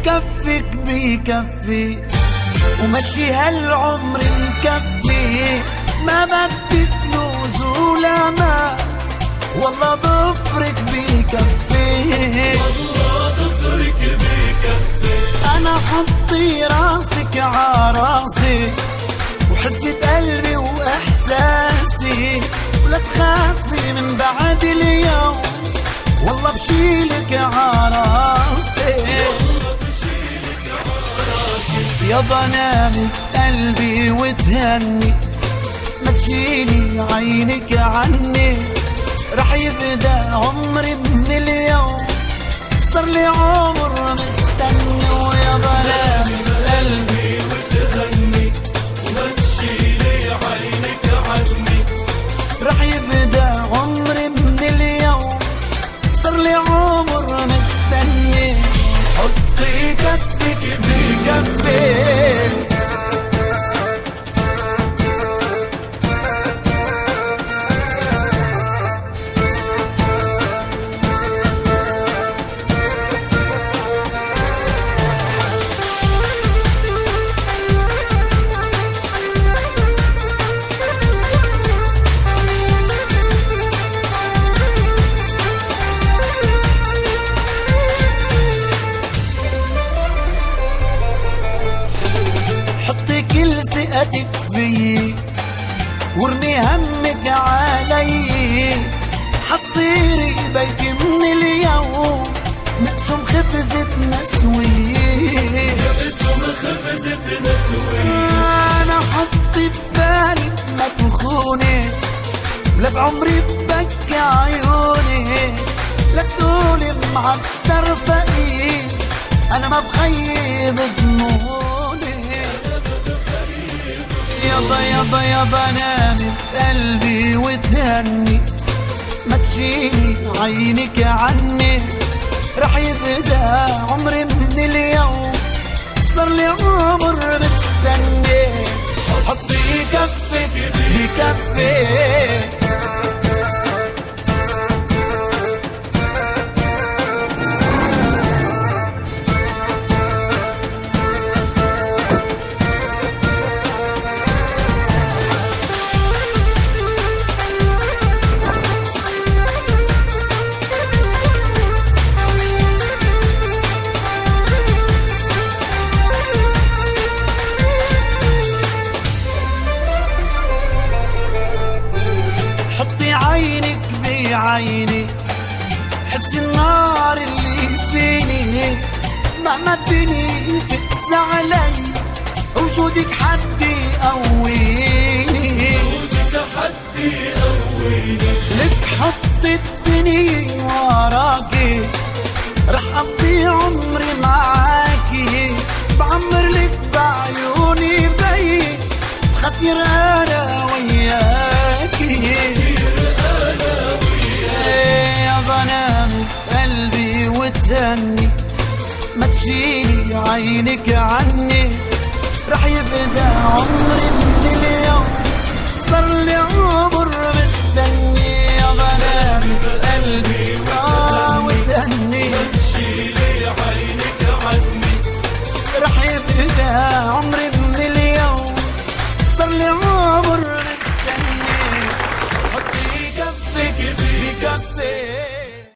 كفك بيكفي ومشي هالعمر مكفي، ما بدك فلوس ولا ما، والله ضفرك بيكفي، والله ضفرك بيكفي. انا حطي راسك عراسي وحسي بقلبي واحساسي، ولا تخافي من بعد اليوم والله بشيلك عراسي، والله بشيلك عراسي. يابا نامي قلبي وتهني، ما تشيلي عينك عني، رح يبدا عمري من اليوم، صار لي عمر مستني، ويابا نامي قلبي وتغني وما تشيلي عينك عني، رح يبدا عمري من اليوم، صار لي عمر مستني، حطي كفك بكفي. ثقتك فيي وارمي همك علي، حتصيري بيتي من اليوم، نقسم خبزتنا سوية، نقسم خبزتنا سوية. انا حطي ببالي ما تخوني، لا بعمري ببكي عيوني، لا تقولي معطر فقير، انا ما بخيب ظنوني، يابا يابا يابا نامي بقلبي وتهني، ما تشيلي عينك عني، رح يبدا عمري من اليوم، صار لي عمر مستني، حطي كفك بكفي. عينك بعيني، حس النار اللي فيني، مهما الدنيا تقسى علي، وجودك حدي قويني، وجودك حدي قويني، لك حط الدنيا وراكي، رح اقضي عمري معاكي، بعمر لك بعيوني بي، خطير انا وياكي، يابا نامي قلبي وتهني، ما تشيلي عينك عني، رح يبدا عمري من اليوم، صار لي عمر مستني، يابا نامي قلبي